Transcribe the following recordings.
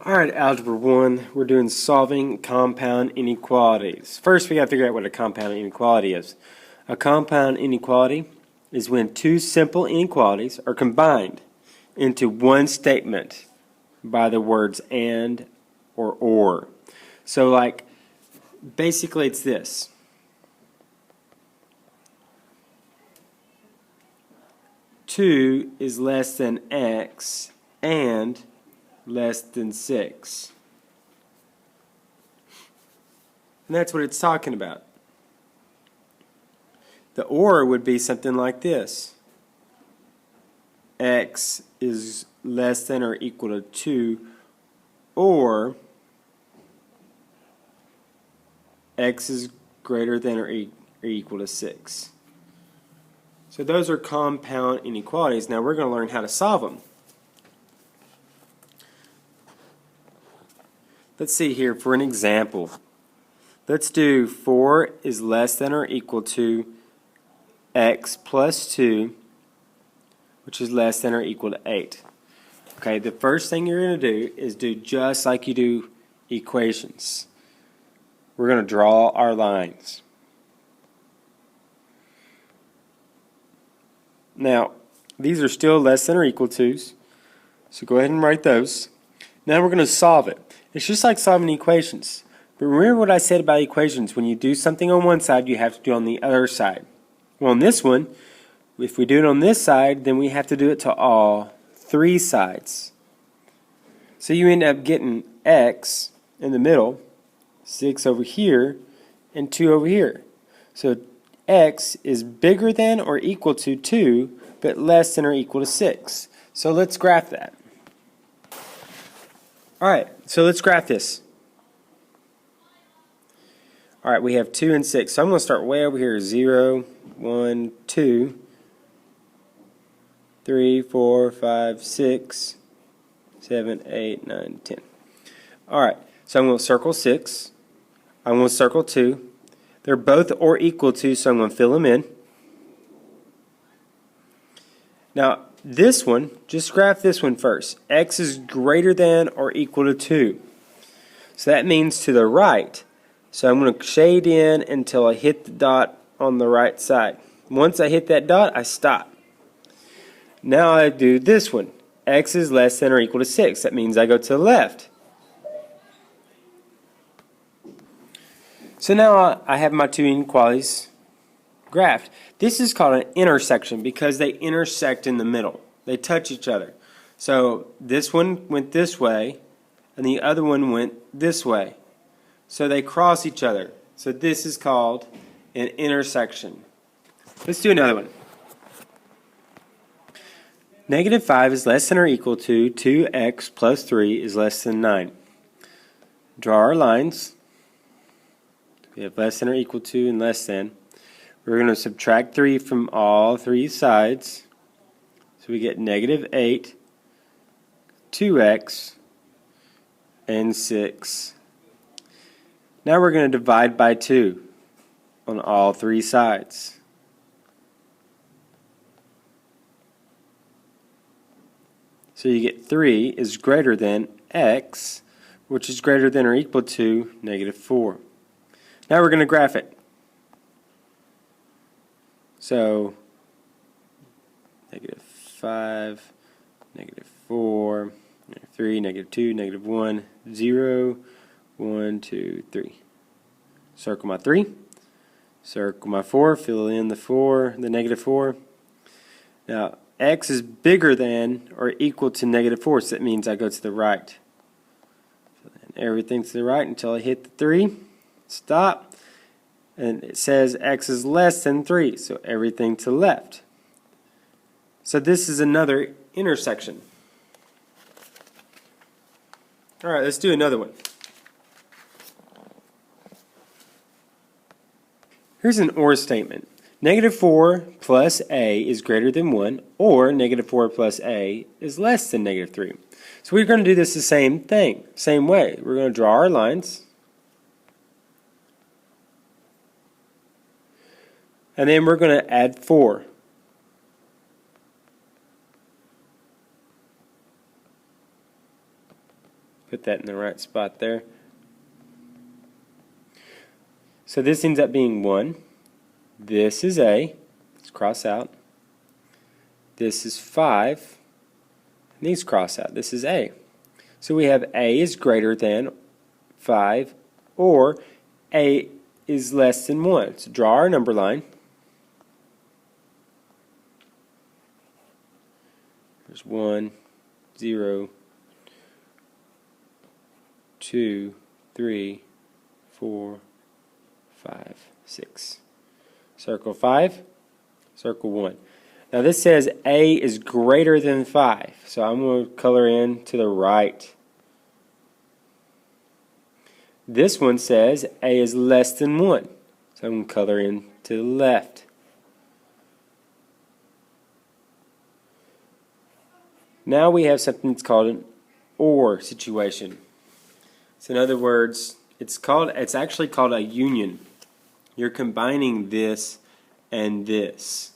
Alright, Algebra 1, we're doing solving compound inequalities. First, we got to figure out what a compound inequality is. A compound inequality is when two simple inequalities are combined into one statement by the words and or. So, like, basically it's this. Two is less than x and less than 6. And that's what it's talking about. The or would be something like this. X is less than or equal to 2, or x is greater than or equal to 6. So those are compound inequalities. Now we're going to learn how to solve them. Let's see here for an example. Let's do 4 is less than or equal to x plus 2, which is less than or equal to 8. Okay, the first thing you're going to do is do just like you do equations. We're going to draw our lines. Now, these are still less than or equal to's, so go ahead and write those. Now we're going to solve it. It's just like solving equations. But remember what I said about equations. When you do something on one side, you have to do it on the other side. Well, on this one, if we do it on this side, then we have to do it to all three sides. So you end up getting x in the middle, 6 over here, and 2 over here. So x is bigger than or equal to 2, but less than or equal to 6. So let's graph that. Alright, so let's graph this. Alright, we have 2 and 6. So I'm going to start way over here. 0, 1, 2, 3, 4, 5, 6, 7, 8, 9, 10. Alright, so I'm going to circle 6. I'm going to circle 2. They're both or equal to, so I'm going to fill them in. Now, this one, just graph this one first. X is greater than or equal to 2. So that means to the right. So I'm going to shade in until I hit the dot on the right side. Once I hit that dot, I stop. Now I do this one. X is less than or equal to 6. That means I go to the left. So now I have my two inequalities graphed. This is called an intersection because they intersect in the middle. They touch each other. So this one went this way and the other one went this way. So they cross each other. So this is called an intersection. Let's do another one. Negative 5 is less than or equal to 2x plus 3 is less than 9. Draw our lines. We have less than or equal to and less than. We're going to subtract 3 from all three sides. So we get negative 8, 2x, and 6. Now we're going to divide by 2 on all three sides. So you get 3 is greater than x, which is greater than or equal to negative 4. Now we're going to graph it. So, negative 5, negative 4, negative 3, negative 2, negative 1, 0, 1, 2, 3. Circle my 3. Circle my 4. Fill in the negative 4. Now, x is bigger than or equal to negative 4, so that means I go to the right. So then everything to the right until I hit the 3. Stop. And it says x is less than 3, so everything to the left. So this is another intersection. Alright, let's do another one. Here's an or statement. Negative 4 plus a is greater than 1, or negative 4 plus a is less than negative 3. So we're going to do this the same thing, same way. We're going to draw our lines. And then we're going to add 4. Put that in the right spot there. So this ends up being 1. This is A. Let's cross out. This is 5. And these cross out. This is A. So we have A is greater than 5, or A is less than 1. So draw our number line. There's 1, 0, 2, 3, 4, 5, 6. Circle 5, circle 1. Now this says A is greater than 5, so I'm going to color in to the right. This one says A is less than 1, so I'm going to color in to the left. Now we have something that's called an OR situation. So in other words, it's actually called a union. You're combining this and this.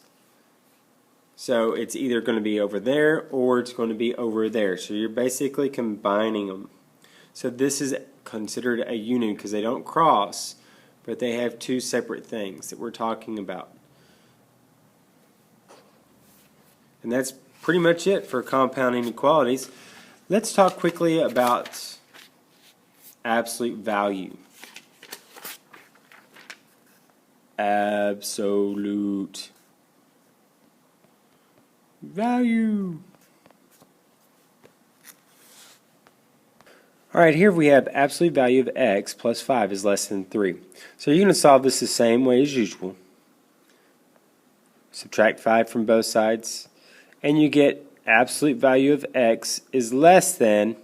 So it's either going to be over there or it's going to be over there. So you're basically combining them. So this is considered a union because they don't cross, but they have two separate things that we're talking about. And that's pretty much it for compound inequalities. Let's talk quickly about absolute value. Absolute value. Alright, here we have absolute value of x plus 5 is less than 3. So you're going to solve this the same way as usual. Subtract 5 from both sides, and you get absolute value of x is less than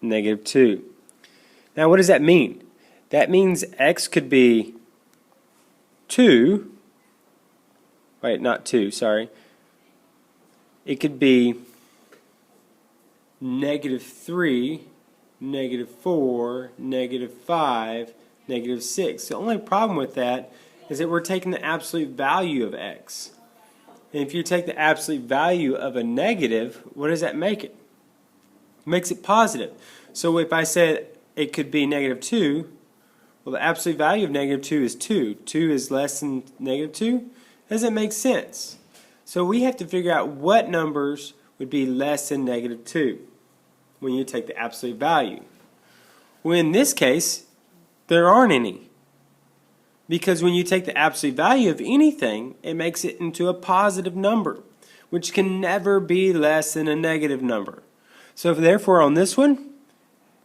negative 2. Now what does that mean? That means x could be 2, wait, not 2, sorry. It could be negative 3, negative 4, negative 5, negative 6. The only problem with that is that we're taking the absolute value of x. And if you take the absolute value of a negative, what does that make it? It makes it positive. So if I said it could be negative 2, well, the absolute value of negative 2 is 2. 2 is less than negative 2? Doesn't make sense. So we have to figure out what numbers would be less than negative 2 when you take the absolute value. Well, in this case, there aren't any. Because when you take the absolute value of anything, it makes it into a positive number, which can never be less than a negative number. So therefore, on this one,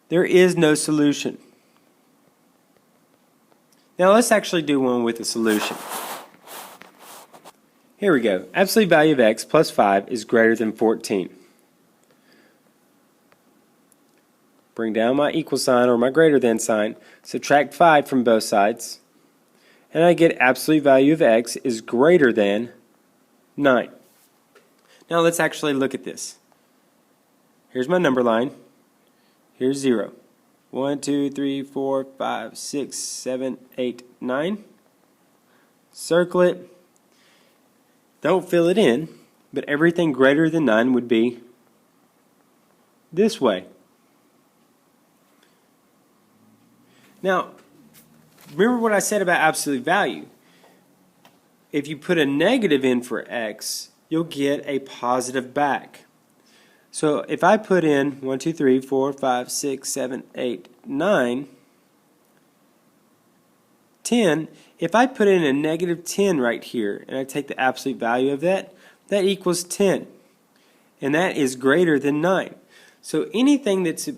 there is no solution. Now let's actually do one with a solution. Here we go. Absolute value of x plus 5 is greater than 14. Bring down my equal sign or my greater than sign. Subtract 5 from both sides. And I get absolute value of x is greater than 9. Now let's actually look at this. Here's my number line. Here's 0. 1, 2, 3, 4, 5, 6, 7, 8, 9. Circle it. Don't fill it in, but everything greater than 9 would be this way. Now, remember what I said about absolute value. If you put a negative in for x, you'll get a positive back. So if I put in 1, 2, 3, 4, 5, 6, 7, 8, 9, 10, if I put in a negative 10 right here and I take the absolute value of that, that equals 10. And that is greater than 9. So anything that's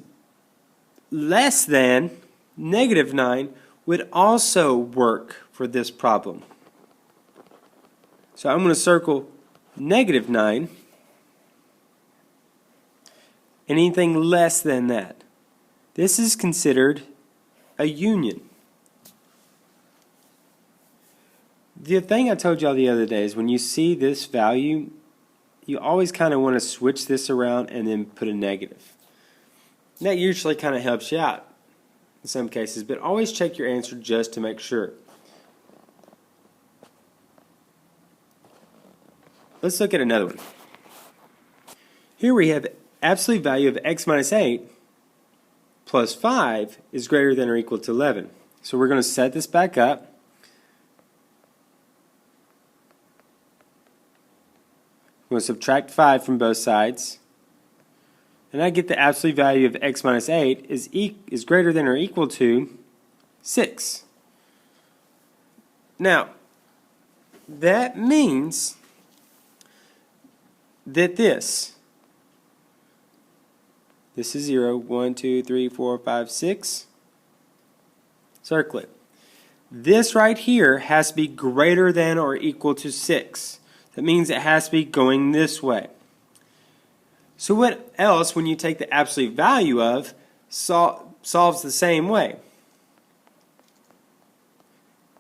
less than negative 9 would also work for this problem. So I'm going to circle negative 9. Anything less than that. This is considered a union. The thing I told y'all the other day is when you see this value, you always kind of want to switch this around and then put a negative. And that usually kind of helps you out in some cases, but always check your answer just to make sure. Let's look at another one. Here we have absolute value of x minus 8 plus 5 is greater than or equal to 11. So we're going to set this back up. I'm going to subtract 5 from both sides. And I get the absolute value of x minus 8 is greater than or equal to 6. Now, that means that this is 0, 1, 2, 3, 4, 5, 6. Circle it. This right here has to be greater than or equal to 6. That means it has to be going this way. So what else, when you take the absolute value of, solves the same way?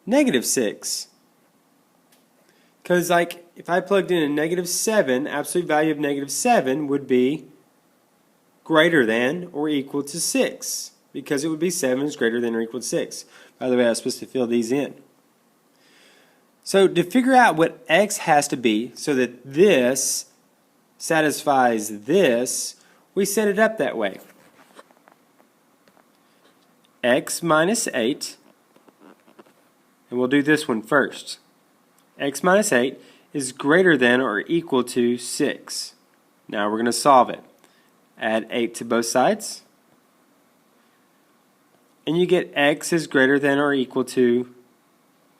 Negative 6. Because like if I plugged in a negative 7, absolute value of negative 7 would be greater than or equal to 6. Because it would be 7 is greater than or equal to 6. By the way, I was supposed to fill these in. So to figure out what x has to be so that this satisfies this, we set it up that way. X minus 8, and we'll do this one first. X minus 8 is greater than or equal to 6. Now we're going to solve it. Add 8 to both sides, and you get x is greater than or equal to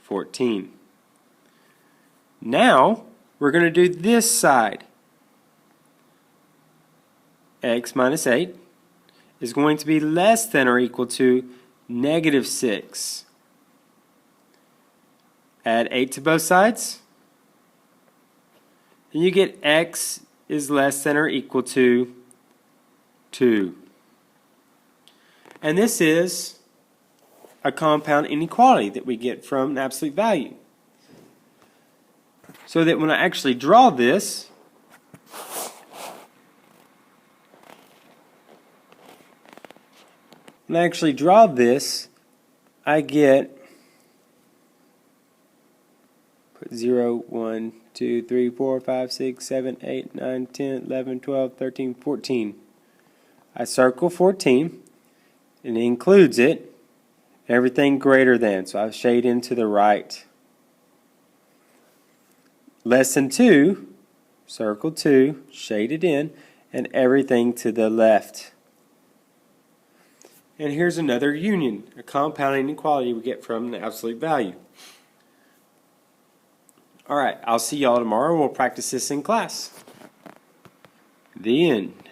14. Now we're going to do this side. X minus 8 is going to be less than or equal to negative 6. Add 8 to both sides, and you get x is less than or equal to 2. And this is a compound inequality that we get from an absolute value. So that when I actually draw this, I get 0, 1, 2, 3, 4, 5, 6, 7, 8, 9, 10, 11, 12, 13, 14. I circle 14, and it includes it, everything greater than, so I shade into the right. Less than 2, circle 2, shade it in, and everything to the left. And here's another union, a compound inequality we get from the absolute value. Alright, I'll see y'all tomorrow and we'll practice this in class. The end.